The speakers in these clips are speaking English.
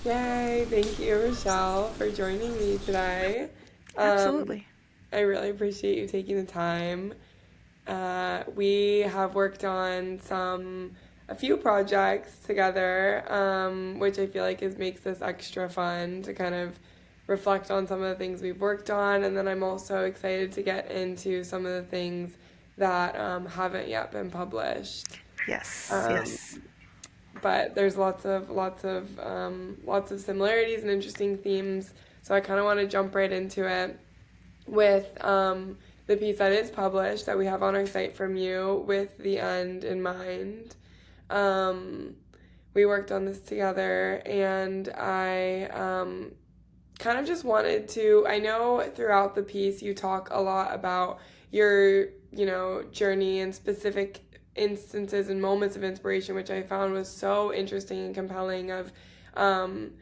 Yay! Thank you, Rochelle, for joining me today. Um, Absolutely. I really appreciate you taking the time. We have worked on a few projects together, which I feel like makes this extra fun to kind of reflect on some of the things we've worked on. And then I'm also excited to get into some of the things that haven't yet been published. Yes, Um, yes. but there's lots of similarities and interesting themes. So I kind of want to jump right into it with the piece that is published that we have on our site from you with the end in mind. Um, we worked on this together, and I kind of just wanted to. I know throughout the piece you talk a lot about your, journey and specific instances and moments of inspiration, which I found was so interesting and compelling. Of um,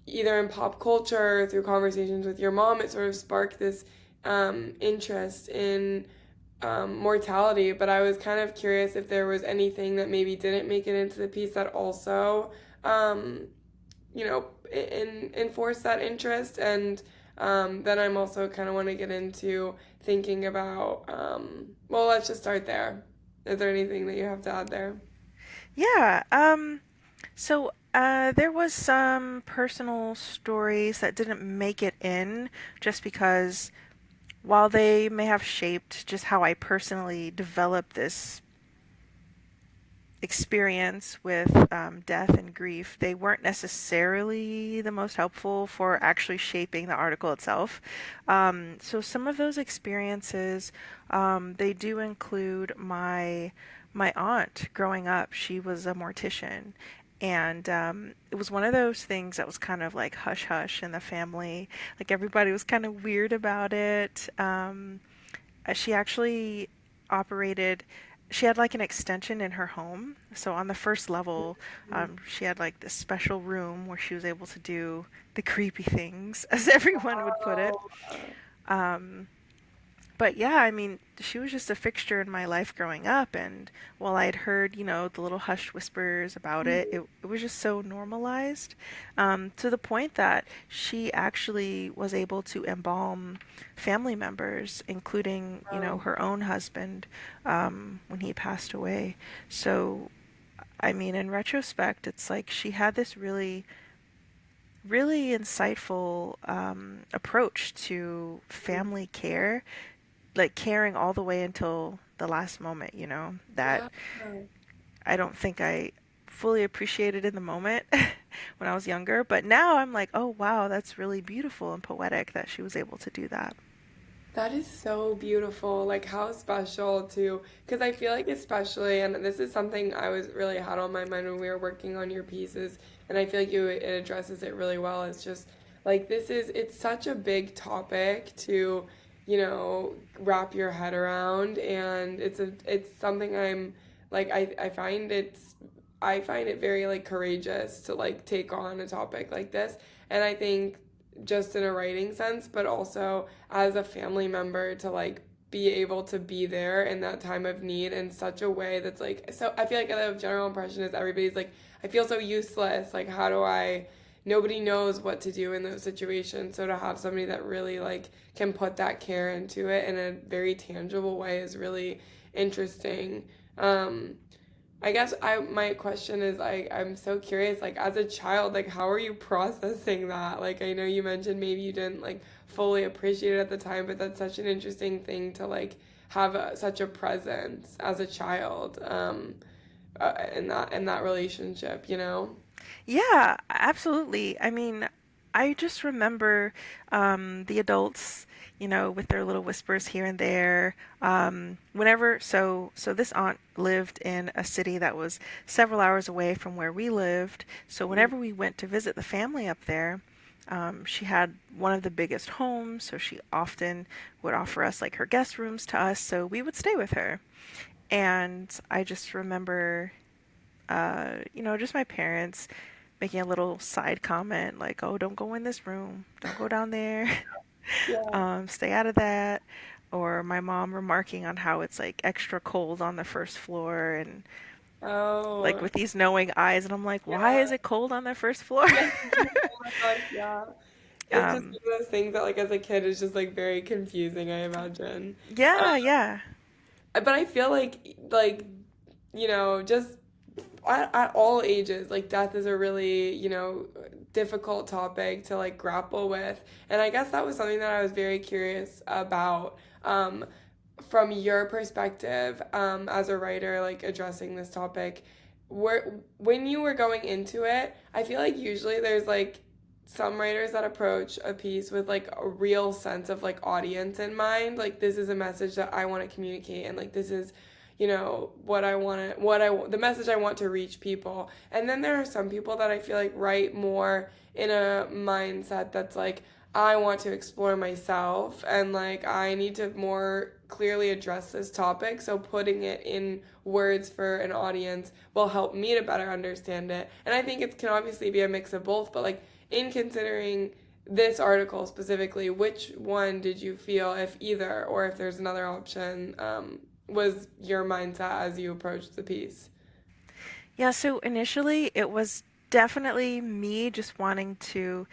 either in pop culture or through conversations with your mom, it sort of sparked this interest in mortality. But I was kind of curious if there was anything that maybe didn't make it into the piece that also, um, enforce that interest. And then I'm also kind of want to get into thinking about, well, let's just start there. Is there anything that you have to add there? Yeah, there was some personal stories that didn't make it in just because while they may have shaped just how I personally developed this experience with death and grief, they weren't necessarily the most helpful for actually shaping the article itself. So some of those experiences, they do include my aunt growing up. She was a mortician. And it was one of those things that was kind of like hush hush in the family. Like everybody was kind of weird about it. She actually operated, she had like an extension in her home. So on the first level, she had like this special room where she was able to do the creepy things, as everyone would put it. Oh, Um, but yeah, I mean, she was just a fixture in my life growing up. And while I'd heard, the little hushed whispers about it was just so normalized to the point that she actually was able to embalm family members, including, wow. her own husband when he passed away. So, I mean, in retrospect, it's like she had this really really insightful approach to family care, like caring all the way until the last moment, that Yeah. I don't think I fully appreciated in the moment when I was younger. But now I'm like, oh, wow, that's really beautiful and poetic that she was able to do that. That is so beautiful. Like, how special to, because I feel like, especially, and this is something I was really had on my mind when we were working on your pieces, and I feel like it addresses it really well. It's just like, it's such a big topic to, wrap your head around, and it's something I find it very like courageous to like take on a topic like this. And I think just in a writing sense, but also as a family member to like be able to be there in that time of need in such a way that's like, so I feel like the general impression is everybody's like, I feel so useless. Like, how do I, nobody knows what to do in those situations. So to have somebody that really like can put that care into it in a very tangible way is really interesting. Um, I guess my question is I'm so curious, like, as a child, like, how are you processing that? Like, I know you mentioned maybe you didn't like fully appreciate it at the time, but that's such an interesting thing to like have such a presence as a child, in that relationship, you know? Yeah, absolutely. I mean, I just remember the adults, with their little whispers here and there. So this aunt lived in a city that was several hours away from where we lived. So whenever we went to visit the family up there, she had one of the biggest homes, so she often would offer us like her guest rooms to us, so we would stay with her. And I just remember just my parents making a little side comment like, "Oh, don't go in this room. Don't go down there. Yeah. Stay out of that." Or my mom remarking on how it's like extra cold on the first floor, and like Oh, with these knowing eyes, and I'm like, why is yeah. it cold on the first floor? Yeah. Oh my gosh, yeah. It's just um, one of those things that, like, as a kid, is just like very confusing, I imagine. yeah, yeah. But I feel like, just at all ages, like death is a really, difficult topic to like grapple with. And I guess that was something that I was very curious about. From your perspective, as a writer, like addressing this topic, when you were going into it, I feel like usually there's like some writers that approach a piece with like a real sense of like audience in mind. Like this is a message that I want to communicate, and like this is, what I want to, the message I want to reach people. And then there are some people that I feel like write more in a mindset that's like, I want to explore myself and like I need to more clearly address this topic. So putting it in words for an audience will help me to better understand it. And I think it can obviously be a mix of both, but like in considering this article specifically, which one did you feel, if either, or if there's another option, was your mindset as you approached the piece? Yeah, so initially it was definitely me just wanting to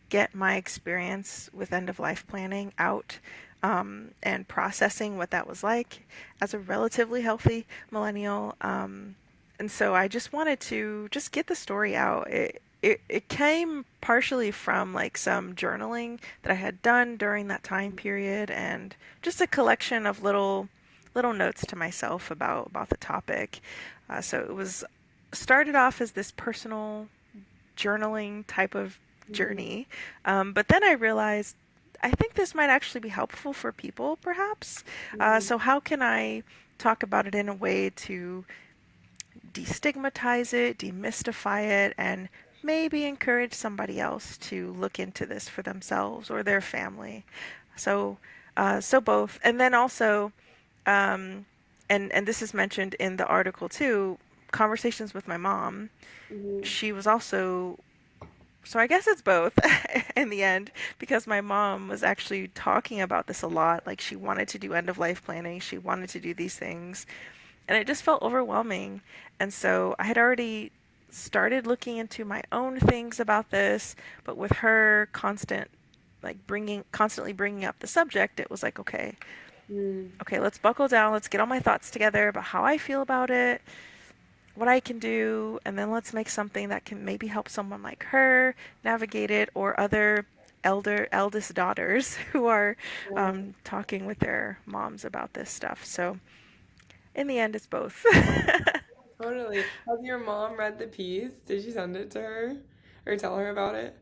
get my experience with end of life planning out, and processing what that was like as a relatively healthy millennial. And so I just wanted to just get the story out. It came partially from like some journaling that I had done during that time period, and just a collection of little notes to myself about the topic. So it was started off as this personal journaling type of Mm-hmm. journey. But then I realized I think this might actually be helpful for people, perhaps. Mm-hmm. So, how can I talk about it in a way to destigmatize it, demystify it, and maybe encourage somebody else to look into this for themselves or their family? So, so both. And then also, um, and this is mentioned in the article too, conversations with my mom. Mm-hmm. She was also, so I guess it's both in the end, because my mom was actually talking about this a lot. Like she wanted to do end of life planning, she wanted to do these things, and it just felt overwhelming. And so I had already started looking into my own things about this, but with her constantly bringing up the subject, it was like, okay, Mm-hmm. okay, let's buckle down, let's get all my thoughts together about how I feel about it, what I can do, and then let's make something that can maybe help someone like her navigate it, or other eldest daughters who are Yeah. talking with their moms about this stuff. So in the end, it's both. Totally. Has your mom read the piece? Did you send it to her or tell her about it?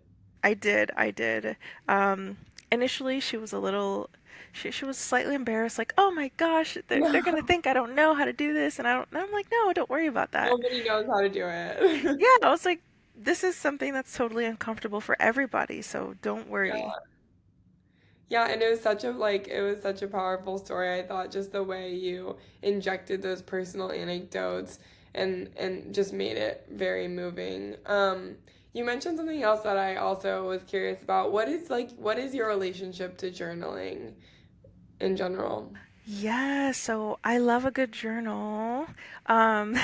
I did. Um, Initially, she was a little, she was slightly embarrassed, like, oh my gosh, they're gonna No, think I don't know how to do this, and I'm like, no, don't worry about that. nobody knows how to do it. Yeah, I was like, this is something that's totally uncomfortable for everybody, so don't worry. Yeah. Yeah, and it was such a powerful story. I thought just the way you injected those personal anecdotes and just made it very moving. You mentioned something else that I also was curious about. What is your relationship to journaling in general? Yeah, so I love a good journal. Um,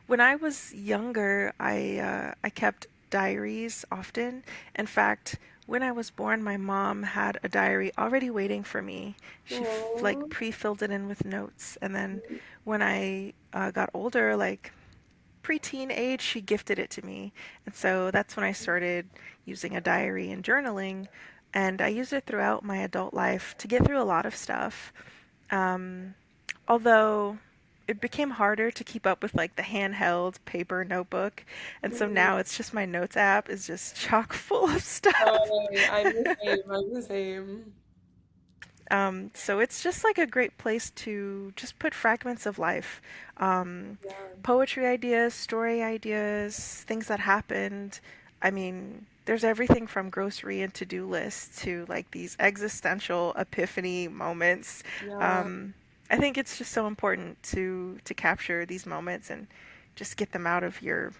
when I was younger, I kept diaries often. In fact, when I was born, my mom had a diary already waiting for me. She like Oh. pre-filled it in with notes, and then when I got older, like preteen age, she gifted it to me, and so that's when I started using a diary and journaling, and I used it throughout my adult life to get through a lot of stuff. Um, Although it became harder to keep up with like the handheld paper notebook, and so now it's just my notes app is just chock full of stuff. Totally. I'm the same. I'm the same. So it's just like a great place to just put fragments of life, um, Yeah. poetry ideas, story ideas, things that happened. I mean, there's everything from grocery and to-do lists to like these existential epiphany moments. Yeah. Um, I think it's just so important to capture these moments and just get them out of your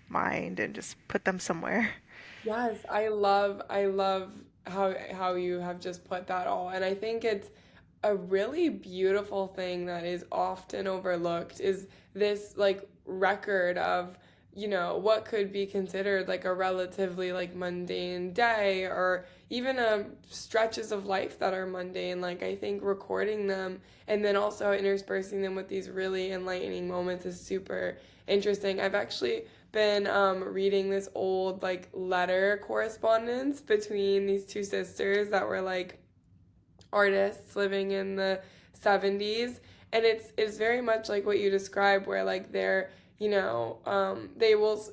mind and just put them somewhere. Yes, I love how you have just put that all. And I think it's a really beautiful thing that is often overlooked is this like record of, what could be considered like a relatively like mundane day, or even stretches of life that are mundane. Like, I think recording them and then also interspersing them with these really enlightening moments is super interesting. I've actually been reading this old like letter correspondence between these two sisters that were like artists living in the 70s, and it's very much like what you described, where like they will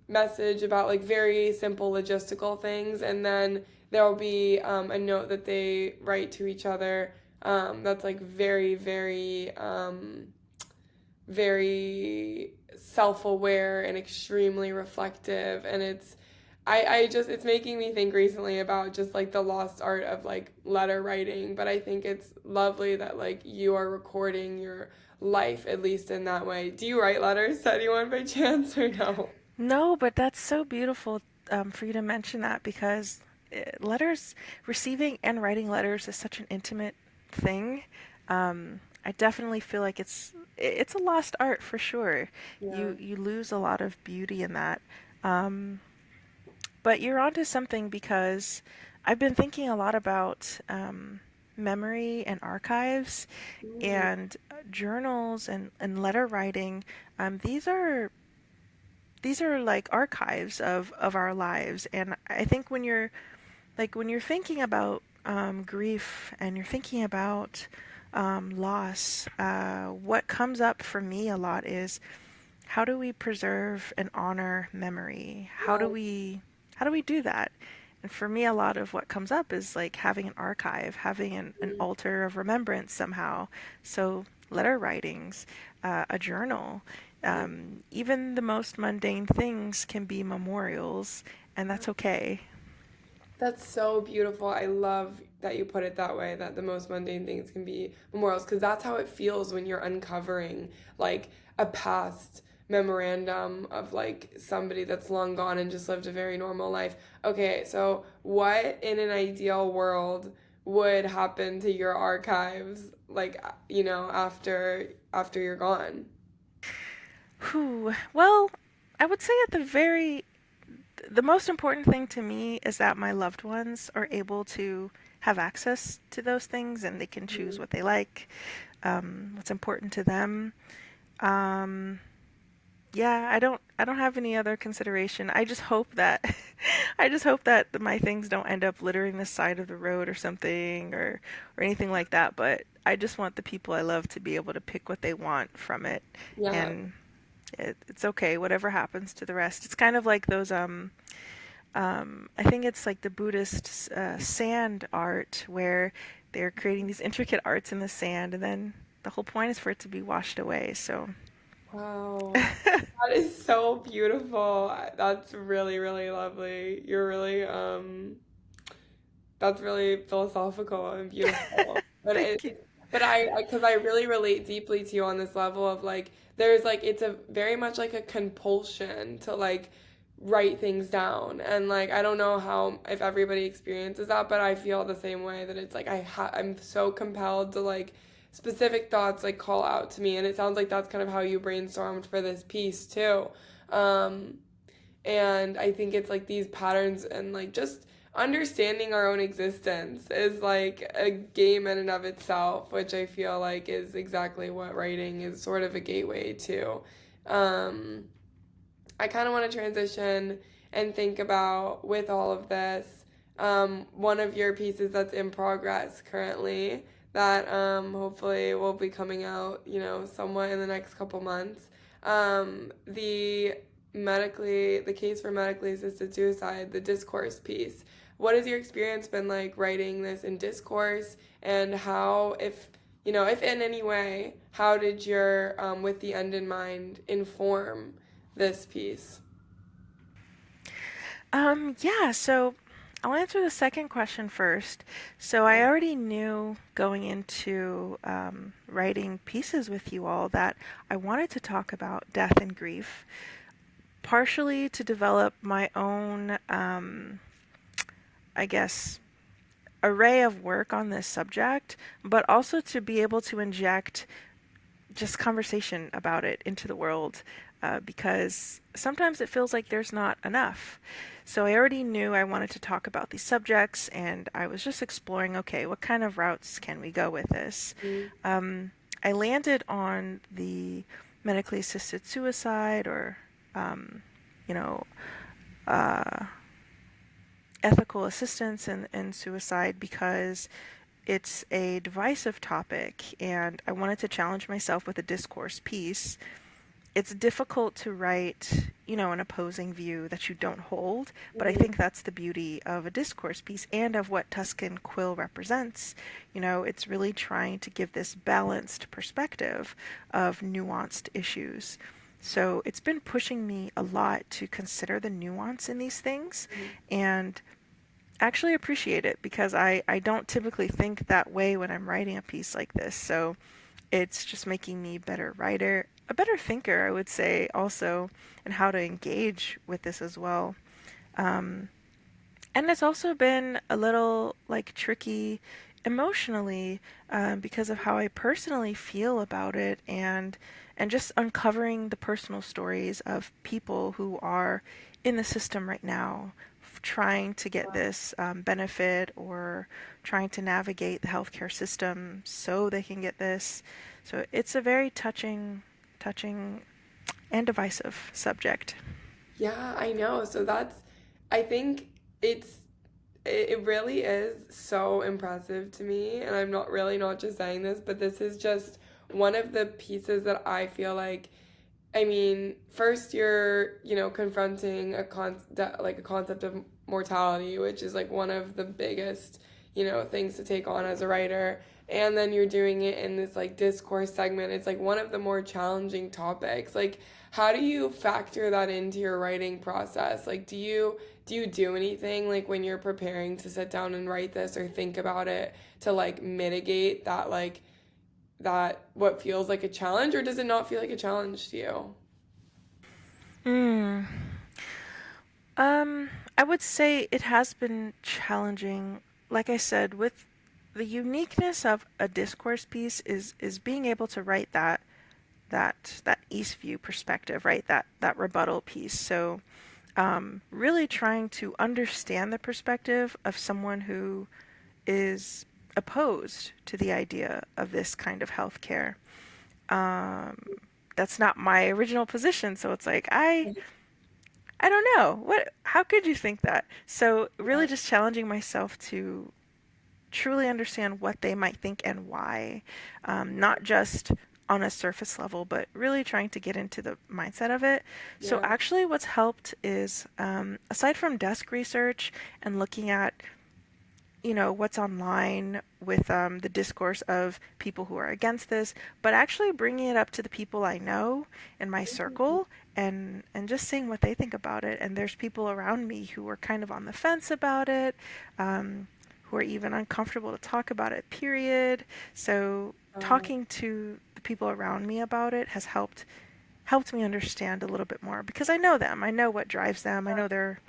message about like very simple logistical things, and then there'll be a note that they write to each other, that's like very, very, very self-aware and extremely reflective. And I just, it's making me think recently about just like the lost art of like letter writing. But I think it's lovely that like you are recording your life, at least in that way. Do you write letters to anyone by chance, or no? No, but that's so beautiful for you to mention that because letters, receiving and writing letters is such an intimate thing. I definitely feel like it's a lost art for sure. Yeah. You lose a lot of beauty in that. Um, but you're onto something because I've been thinking a lot about memory and archives Mm. and journals and letter writing. These are like archives of our lives, and I think when you're thinking about grief and you're thinking about loss, what comes up for me a lot is how do we preserve and honor memory? Yeah. How do we do that? And for me, a lot of what comes up is like having an archive, having an Mm. altar of remembrance somehow. So letter writings, a journal, Yeah. even the most mundane things can be memorials, and that's okay. That's so beautiful. I love that you put it that way, that the most mundane things can be memorials, because that's how it feels when you're uncovering like a past memorandum of like somebody that's long gone and just lived a very normal life. Okay, so what in an ideal world would happen to your archives, like, after you're gone? Whew. Well, I would say the most important thing to me is that my loved ones are able to have access to those things and they can choose Mhm. what they like, what's important to them. Um, yeah, I don't have any other consideration. I just hope that I just hope that my things don't end up littering the side of the road or something or anything like that, but I just want the people I love to be able to pick what they want from it, Yeah. and it's okay whatever happens to the rest. It's kind of like those I think it's like the Buddhist sand art where they're creating these intricate arts in the sand, and then the whole point is for it to be washed away. So, Wow. That is so beautiful. That's really, really lovely. You're really, that's really philosophical and beautiful. But thank you. because I really relate deeply to you on this level of like, there's like, it's a very much like a compulsion to like write things down. And like, I don't know how, if everybody experiences that, but I feel the same way, that it's like, I'm so compelled to like, specific thoughts like call out to me. And it sounds like that's kind of how you brainstormed for this piece too. Um, and I think it's like these patterns, and like just understanding our own existence is like a game in and of itself, which I feel like is exactly what writing is sort of a gateway to. Um, I kind of want to transition and think about, with all of this, one of your pieces that's in progress currently that hopefully will be coming out, somewhat in the next couple months. The case for medically assisted suicide, the discourse piece. What has your experience been like writing this in discourse, and how, if in any way, how did your with the end in mind inform this piece? Yeah, so I'll answer the second question first. So I already knew going into writing pieces with you all that I wanted to talk about death and grief, partially to develop my own, I guess, array of work on this subject, but also to be able to inject just conversation about it into the world, because sometimes it feels like there's not enough. So I already knew I wanted to talk about these subjects, and I was just exploring, okay, what kind of routes can we go with this? Mm. I landed on the medically assisted suicide, or, um, you know, uh, ethical assistance in suicide, because it's a divisive topic, and I wanted to challenge myself with a discourse piece. It's difficult to write, an opposing view that you don't hold, but I Mhm. think that's the beauty of a discourse piece and of what Tuscan Quill represents. It's really trying to give this balanced perspective of nuanced issues. So it's been pushing me a lot to consider the nuance in these things and actually appreciate it, because I don't typically think that way when I'm writing a piece like this. So it's just making me a better writer, a better thinker, I would say, also, and how to engage with this as well. Um, and it's also been a little like tricky emotionally, because of how I personally feel about it, and just uncovering the personal stories of people who are in the system right now, trying to get this benefit, or trying to navigate the healthcare system so they can get this. So it's a very touching and divisive subject. Yeah, I know. So I think it's, it really is so impressive to me. And I'm not really not just saying this, but this is just one of the pieces that I feel like, I mean, first you're, confronting like a concept of mortality, which is like one of the biggest, things to take on as a writer. And then you're doing it in this like discourse segment. It's like one of the more challenging topics. Like, how do you factor that into your writing process? Like, do you do anything like when you're preparing to sit down and write this or think about it to like mitigate that, like that what feels like a challenge, or does it not feel like a challenge to you? Mm. Um, I would say it has been challenging. Like I said, with the uniqueness of a discourse piece is being able to write that east view perspective, right? That rebuttal piece. So, really trying to understand the perspective of someone who is opposed to the idea of this kind of healthcare. Um, that's not my original position, so it's like I don't know. How could you think that? So really Yeah. just challenging myself to truly understand what they might think and why. Not just on a surface level, but really trying to get into the mindset of it. So Yeah. actually what's helped is, aside from desk research and looking at what's online with, the discourse of people who are against this, but actually bringing it up to the people I know in my circle, and just seeing what they think about it. And there's people around me who are kind of on the fence about it, who are even uncomfortable to talk about it, period. So Um, talking to the people around me about it has helped me understand a little bit more, because I know them. I know what drives them. I know their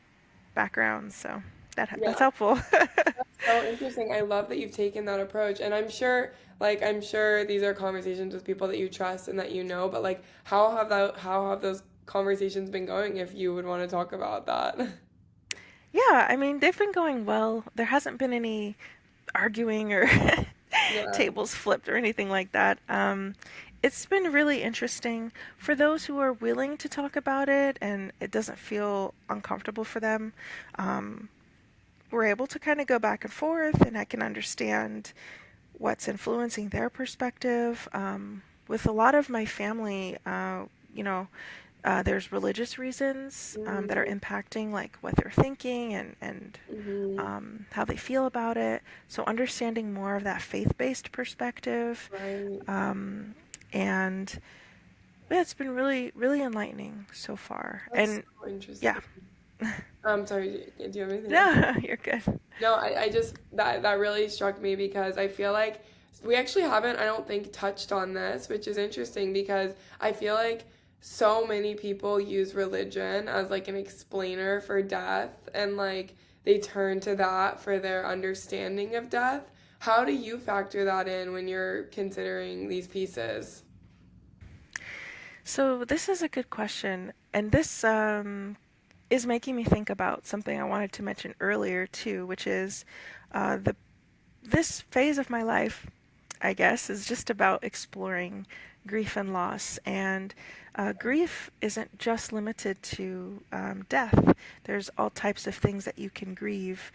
backgrounds, so that's yeah. helpful. That's so interesting. I love that you've taken that approach. And I'm sure these are conversations with people that you trust and that you know, but like how have those conversations been going if you would want to talk about that? Yeah, I mean, they've been going well. There hasn't been any arguing or Yeah. tables flipped or anything like that. It's been really interesting for those who are willing to talk about it and it doesn't feel uncomfortable for them. Um, we're able to kind of go back and forth, and I can understand what's influencing their perspective. With a lot of my family, you know, there's religious reasons, that are Mm-hmm. impacting like what they're thinking, and Mm-hmm. how they feel about it. So understanding more of that faith-based perspective, Right. um, and yeah, it's been really, really enlightening so far. That's And so yeah, interesting. Sorry, do you have anything else? no, you're good. No, I just that really struck me because I feel like we actually haven't, I don't think, touched on this, which is interesting because I feel like so many people use religion as like an explainer for death, and like they turn to that for their understanding of death. How do you factor that in when you're considering these pieces? So this is a good question, and this is making me think about something I wanted to mention earlier too, which is the this phase of my life, I guess, is just about exploring grief and loss. And grief isn't just limited to death. There's all types of things that you can grieve.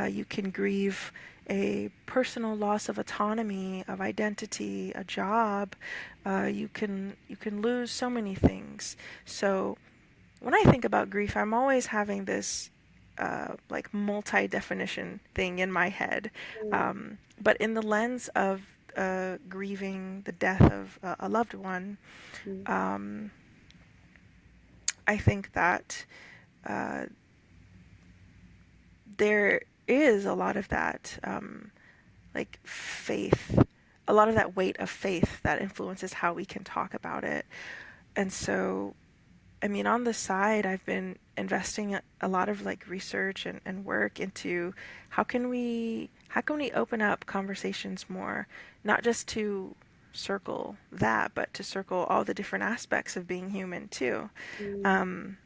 You can grieve a personal loss of autonomy, of identity, a job. You can lose so many things. So when I think about grief, I'm always having this like multi-definition thing in my head. But in the lens of grieving the death of a loved one, um, I think that uh, there is a lot of that, like faith, a lot of that weight of faith that influences how we can talk about it. And so I mean, on the side, I've been investing a lot of like research and work into how can we open up conversations more, not just to circle that, but to circle all the different aspects of being human too. Mm. Um,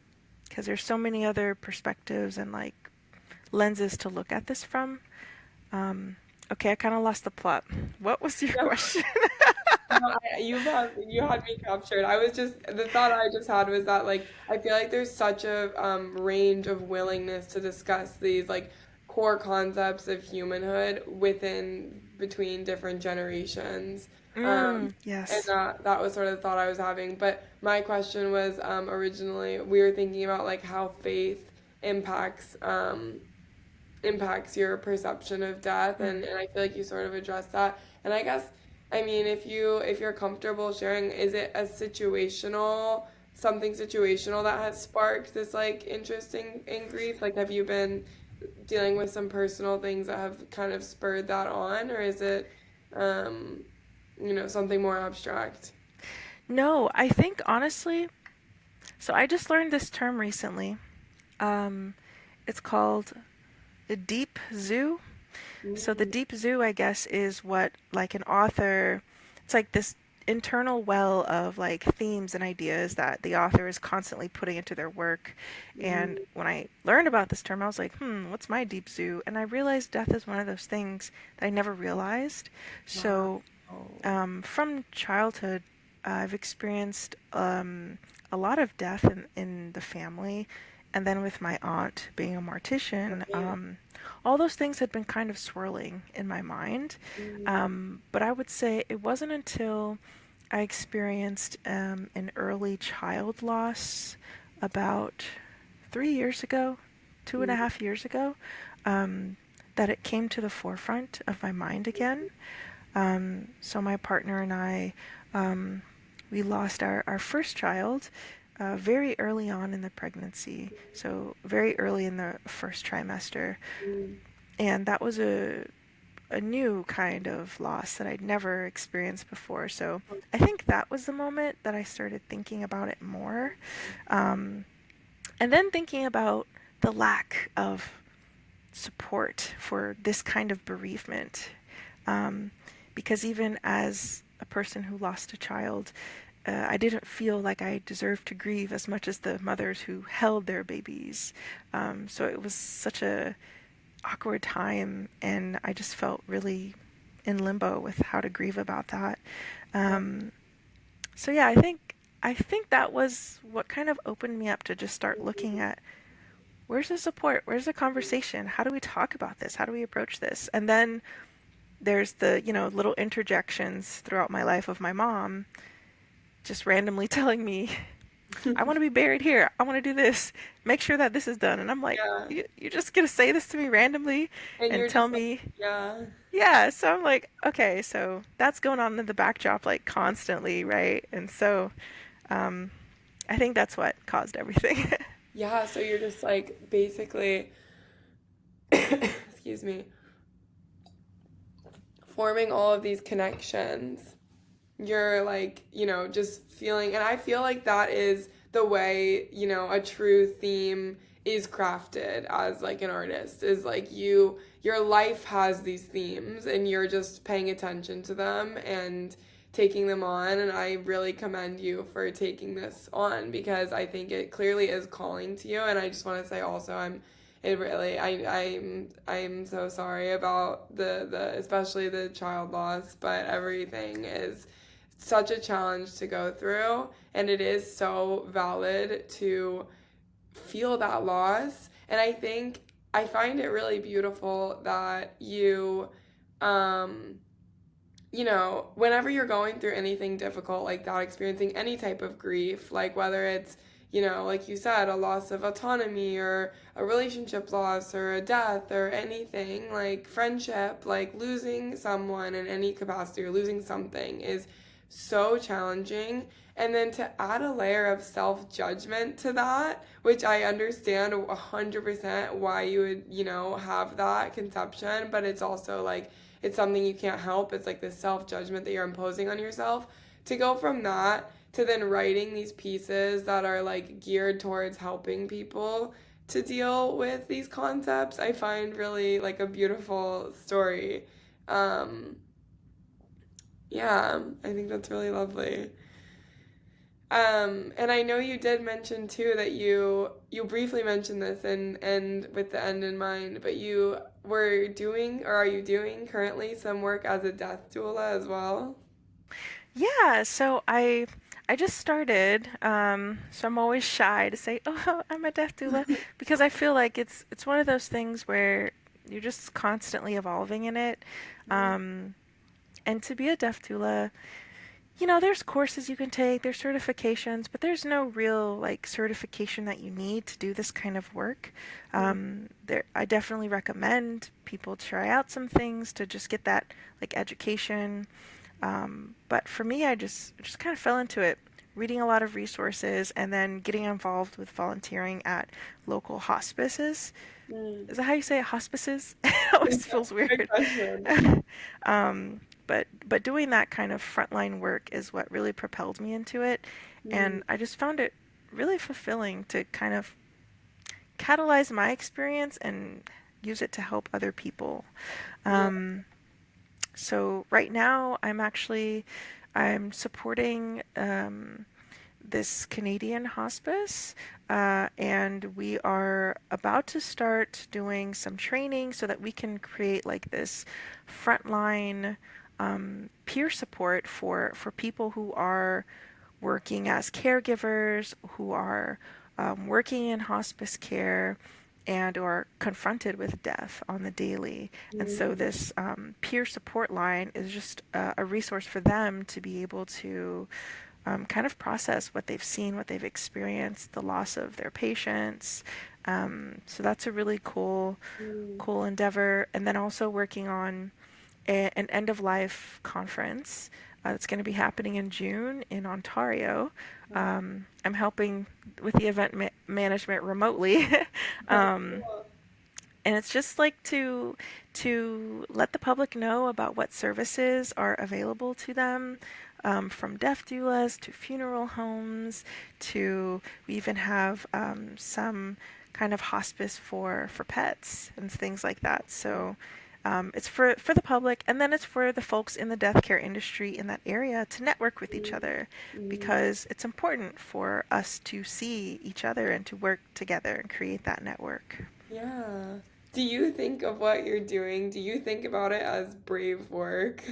because there's so many other perspectives and like lenses to look at this from. Um, okay, I kind of lost the plot. What was your No, question? no, you had me captured. I was just the thought I just had was that like I feel like there's such a range of willingness to discuss these like core concepts of humanhood within between different generations. And Yes. that was sort of the thought I was having. But my question was originally we were thinking about like how faith impacts impacts your perception of death, Mm. and I feel like you sort of addressed that. And I guess I mean if you're comfortable sharing, is it a situational something situational that has sparked this like interest in grief? Like have you been dealing with some personal things that have kind of spurred that on, or is it um something more abstract? No, I think honestly, so I just learned this term recently. Um, it's called the deep zoo. So the Mm, deep zoo, I guess, is what like an author, it's like this internal well of like themes and ideas that the author is constantly putting into their work. And mm, when I learned about this term, I was like, what's my deep zoo? And I realized death is one of those things that I never realized. wow. So from childhood, I've experienced a lot of death in the family. And then with my aunt being a mortician, Right. all those things had been kind of swirling in my mind. Mm, But I would say it wasn't until I experienced an early child loss about 3 years ago, two and a mm, half years ago, um, that it came to the forefront of my mind again. So my partner and I, um, we lost our first child very early on in the pregnancy, so very early in the first trimester. mm, And that was a new kind of loss that I'd never experienced before. So I think that was the moment that I started thinking about it more. Um, and then thinking about the lack of support for this kind of bereavement. Um, because even as a person who lost a child, I didn't feel like I deserved to grieve as much as the mothers who held their babies. So it was such a awkward time, and I just felt really in limbo with how to grieve about that. yeah. Um, so yeah, I think that was what kind of opened me up to just start looking at where's the support, where's the conversation, how do we talk about this, how do we approach this, and then there's the little interjections throughout my life of my mom just randomly telling me I want to be buried here. I want to do this. Make sure that this is done. And I'm like, Yeah. you're just going to say this to me randomly And and you're tell just like, me, yeah. yeah. So I'm like, okay, so that's going on in the backdrop like constantly, right? And so um, I think that's what caused everything. Yeah, so you're just like basically, excuse me, forming all of these connections. You're like, just feeling, and I feel like that is the way, a true theme is crafted as like an artist, is like your life has these themes and you're just paying attention to them and taking them on. And I really commend you for taking this on because I think it clearly is calling to you. And I just want to say also, I'm so sorry about the especially the child loss, but everything is such a challenge to go through, and it is so valid to feel that loss. And I find it really beautiful that um, whenever you're going through anything difficult like that, experiencing any type of grief, like whether it's, like you said, a loss of autonomy or a relationship loss or a death or anything, like friendship, like losing someone in any capacity or losing something is so challenging. And then to add a layer of self judgment to that, which I understand 100% why you would, have that conception, but it's also like, it's something you can't help. It's like this self judgment that you're imposing on yourself. To go from that to then writing these pieces that are like geared towards helping people to deal with these concepts, I find really like a beautiful story. Um, yeah, I think that's really lovely. And I know you did mention too that you briefly mentioned this and with the end in mind, but you were doing or are you doing currently some work as a death doula as well? Yeah, so I just started, so I'm always shy to say, "Oh, I'm a death doula," because I feel like it's one of those things where you're just constantly evolving in it. Um, and to be a death doula, there's courses you can take, there's certifications, but there's no real like certification that you need to do this kind of work. I definitely recommend people try out some things to just get that like education. But for me, I just kind of fell into it, reading a lot of resources and then getting involved with volunteering at local hospices. Mm. Is that how you say it? Hospices? It always feels Good weird. question. But doing that kind of frontline work is what really propelled me into it, Mm. and I just found it really fulfilling to kind of catalyze my experience and use it to help other people. Yeah. Um, so right now, I'm supporting this Canadian hospice, and we are about to start doing some training so that we can create like this frontline peer support for people who are working as caregivers, who are working in hospice care, and are confronted with death on the daily. And so Mm. this peer support line is just a resource for them to be able to kind of process what they've seen, what they've experienced, the loss of their patients. So that's a really Mm. cool endeavor. And then also working on an end of life conference that's going to be happening in June in Ontario. I'm helping with the event management remotely. That's um, cool. and it's just like to let the public know about what services are available to them, from death doulas to funeral homes to we even have some kind of hospice for pets and things like that. So it's for the public, and then it's for the folks in the death care industry in that area to network with each Mm. other Mm. because it's important for us to see each other and to work together and create that network. Yeah. Do you think of what you're doing? Do you think about it as brave work?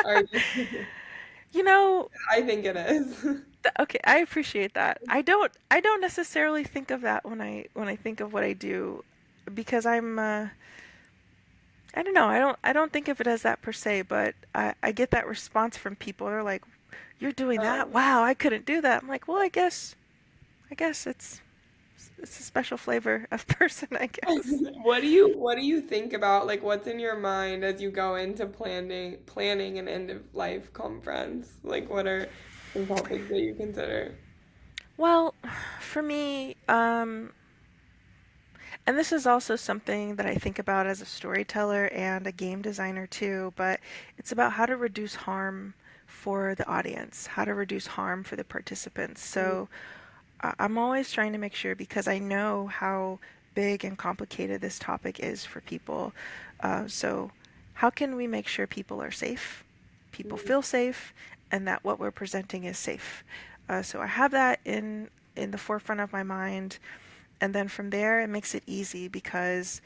Are you? You know, I think it is. okay, I appreciate that. I don't necessarily think of that when I think of what I do because I don't know, I don't think of it as that per se, but I get that response from people. They're like, "You're doing that? Um, Wow, I couldn't do that." I'm like, "Well, I guess it's a special flavor of person, I guess." what do you think about like what's in your mind as you go into planning an end of life conference? Like what are some topics that you consider? Well, for me, and this is also something that I think about as a storyteller and a game designer too, but it's about how to reduce harm for the audience, how to reduce harm for the participants. Mm. So I'm always trying to make sure, because I know how big and complicated this topic is for people. So how can we make sure people are safe, people Mhm. feel safe, and that what we're presenting is safe? So I have that in the forefront of my mind, and then from there it makes it easy, because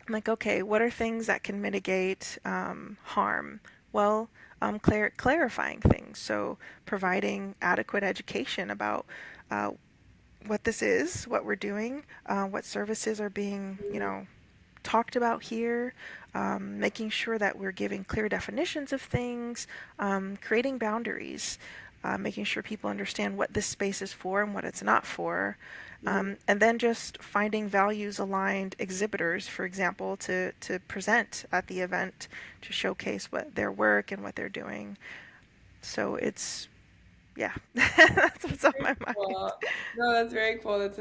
I'm like, okay, what are things that can mitigate harm? Well, clarifying things. So providing adequate education about uh, what this is, what we're doing, what services are being, talked about here, making sure that we're giving clear definitions of things, creating boundaries, making sure people understand what this space is for and what it's not for, Mhm. and then just finding values aligned exhibitors, for example, to present at the event to showcase what their work and what they're doing. So it's, yeah, that's what's on Very my mind. cool. No, that's very cool. That's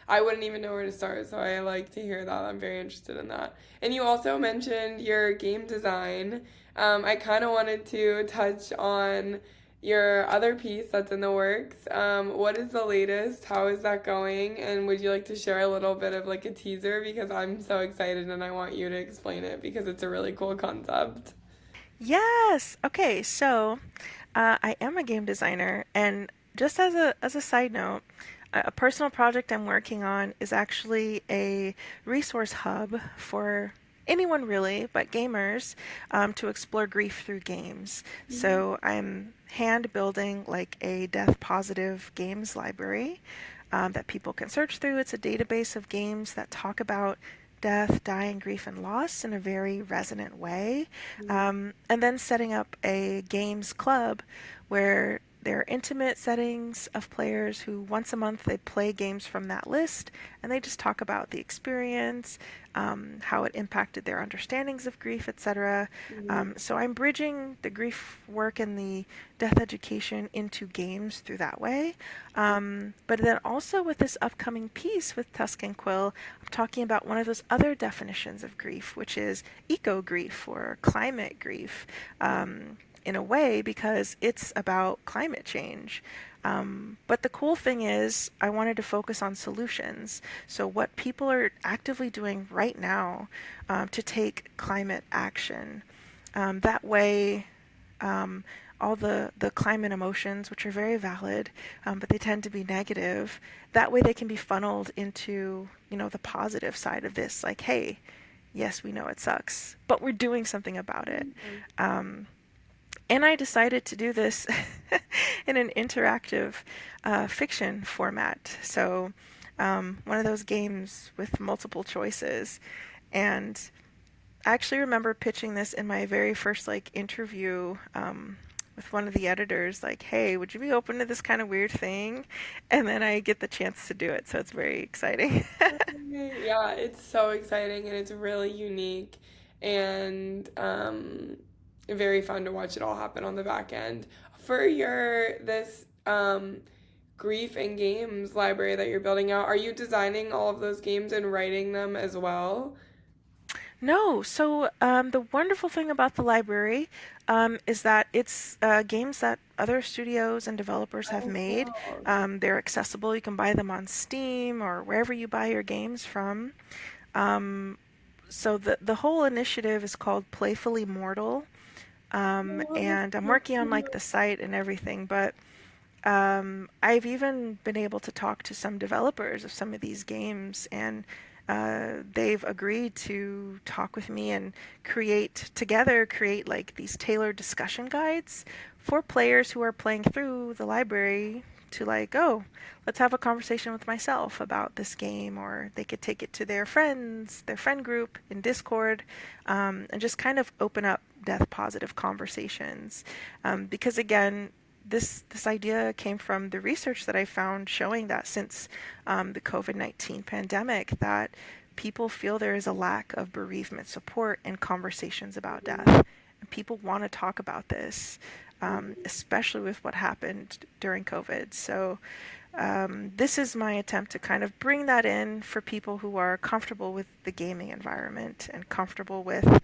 I wouldn't even know where to start, so I like to hear that. I'm very interested in that. And you also mentioned your game design. I kind of wanted to touch on your other piece that's in the works. What is the latest? How is that going? And would you like to share a little bit of like a teaser because I'm so excited and I want you to explain it because it's a really cool concept. Yes. Okay. So I am a game designer, and just as a side note, a personal project I'm working on is actually a resource hub for anyone really, but gamers, to explore grief through games. So I'm hand building like a death positive games library that people can search through. It's a database of games that talk about death, dying, grief, and loss in a very resonant way. And then setting up a games club where there are intimate settings of players who once a month they play games from that list, and they just talk about the experience, how it impacted their understandings of grief, etc. Mhm. So I'm bridging the grief work and the death education into games through that way. But then also with this upcoming piece with Tusk and Quill, I'm talking about one of those other definitions of grief, which is eco grief or climate grief. In a way, because it's about climate change. But the cool thing is, I wanted to focus on solutions. So, what people are actively doing right now to take climate action. That way, um, all the climate emotions, which are very valid, but they tend to be negative, that way they can be funneled into, the positive side of this. Like, hey, yes, we know it sucks, but we're doing something about it. Mhm. Um, and I decided to do this in an interactive fiction format. So, one of those games with multiple choices. And I actually remember pitching this in my very first like interview with one of the editors, like, "Hey, would you be open to this kind of weird thing?" And then I get the chance to do it, so it's very exciting. Okay. Yeah, it's so exciting and it's really unique and very fun to watch it all happen on the back end. For your this grief and games library that you're building out, are you designing all of those games and writing them as well? No, so the wonderful thing about the library is that it's games that other studios and developers have Oh, made. cool. They're accessible. You can buy them on Steam or wherever you buy your games from. Um, so the whole initiative is called Playfully Mortal, Oh, and I'm that's working so on like cute. the site and everything. But I've even been able to talk to some developers of some of these games, and they've agreed to talk with me and create like these tailored discussion guides for players who are playing through the library to like, oh, let's have a conversation with myself about this game, or they could take it to their friends, their friend group in Discord, and just kind of open up death positive conversations. Because again, this idea came from the research that I found showing that since the COVID-19 pandemic, that people feel there is a lack of bereavement support and conversations about death. And people want to talk about this, especially with what happened during COVID. So this is my attempt to kind of bring that in for people who are comfortable with the gaming environment and comfortable with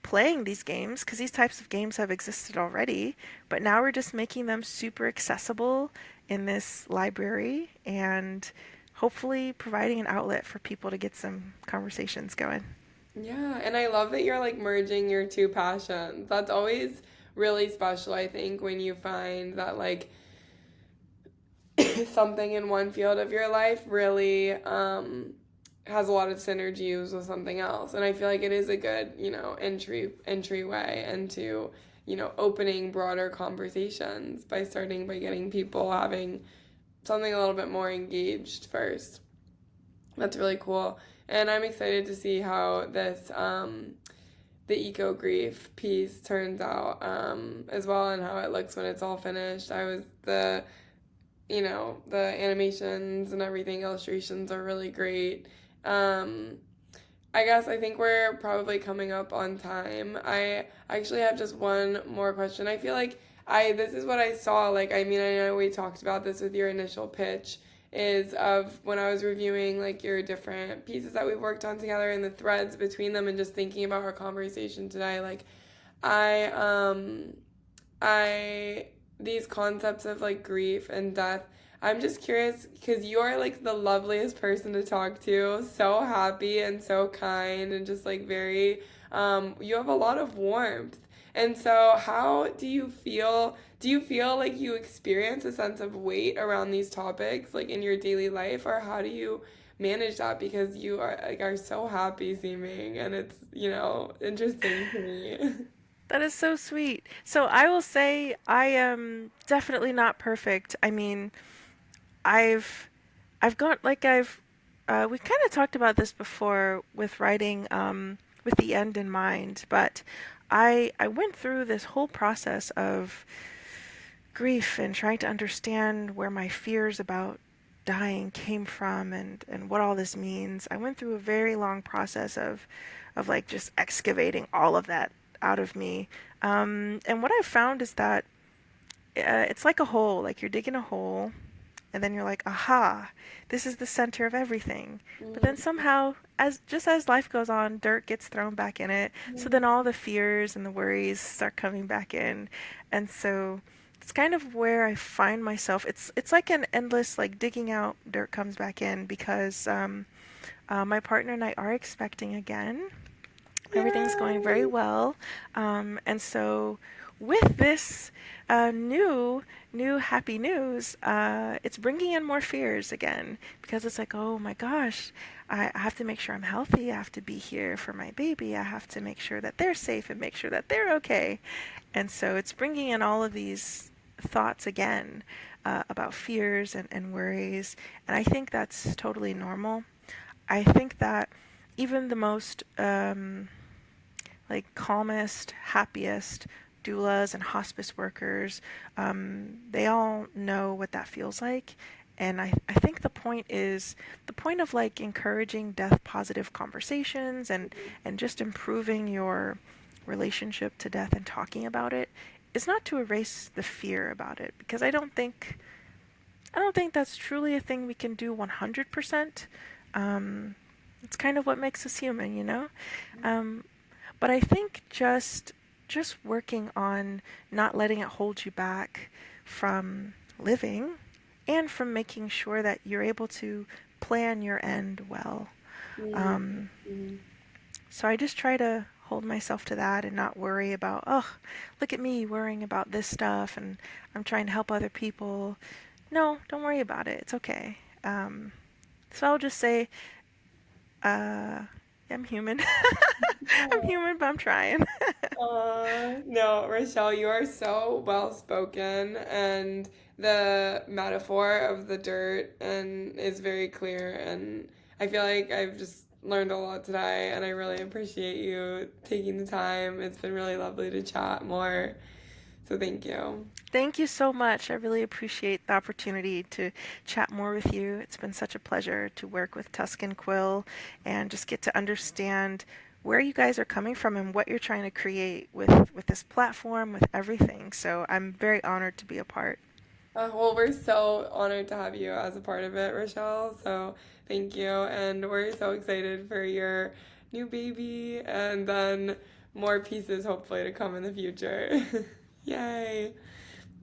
playing these games because these types of games have existed already, but now we're just making them super accessible in this library and hopefully providing an outlet for people to get some conversations going. Yeah, and I love that you're like merging your two passions. That's always really special, I think, when you find that like something in one field of your life really has a lot of synergies with something else. And I feel like it is a good, entryway into, opening broader conversations by starting by getting people having something a little bit more engaged first. That's really cool. And I'm excited to see how this the eco grief piece turns out as well, and how it looks when it's all finished. I was the animations and everything, illustrations are really great. Um, I think we're probably coming up on time. I actually have just one more question. I feel like this is what I saw. Like, I mean, I know we talked about this with your initial pitch, is of when I was reviewing like your different pieces that we've worked on together and the threads between them, and just thinking about our conversation today. Like, I I these concepts of like grief and death. I'm just curious because you're like the loveliest person to talk to, so happy and so kind and just like very you have a lot of warmth. And so how do you feel? Do you feel like you experience a sense of weight around these topics like in your daily life, or how do you manage that, because you are so happy seeming, and it's, interesting to me. That is so sweet. So I will say I am definitely not perfect. I mean, I've I've got like I've we kind of talked about this before with writing with the end in mind, but I went through this whole process of grief and trying to understand where my fears about dying came from and what all this means. I went through a very long process of like just excavating all of that out of me. And what I've found is that it's like a hole, like you're digging a hole, and then you're like, aha, this is the center of everything. But then somehow, as life goes on, dirt gets thrown back in it. So then all the fears and the worries start coming back in, and so it's kind of where I find myself. It's like an endless like digging out dirt comes back in because my partner and I are expecting again. Everything's going very Yay! well. And so with this new happy news, it's bringing in more fears again because it's like, oh my gosh, I have to make sure I'm healthy. I have to be here for my baby. I have to make sure that they're safe and make sure that they're okay. And so it's bringing in all of these thoughts again about fears and worries. And I think that's totally normal. I think that even the most like calmest, happiest doulas and hospice workers, they all know what that feels like. And I think the point of like encouraging death positive conversations and just improving your relationship to death and talking about it is not to erase the fear about it because I don't think that's truly a thing we can do 100%. It's kind of what makes us human, you know? Um, but I think just working on not letting it hold you back from living and from making sure that you're able to plan your end well. Um, Mm-hmm. so I just try to hold myself to that and not worry about, oh, look at me worrying about this stuff and I'm trying to help other people. No, don't worry about it. It's okay. So I'll just say, uh, I'm human. I'm human, but I'm trying. No, Rochelle, you are so well spoken, and the metaphor of the dirt and is very clear, and I feel like I've just learned a lot today, and I really appreciate you taking the time. It's been really lovely to chat more. So thank you. Thank you so much. I really appreciate the opportunity to chat more with you. It's been such a pleasure to work with Tuscan Quill and just get to understand where you guys are coming from and what you're trying to create with this platform, with everything. So I'm very honored to be a part. Well, we're so honored to have you as a part of it, Rochelle. So thank you. And we're so excited for your new baby. And then more pieces hopefully to come in the future. Yay.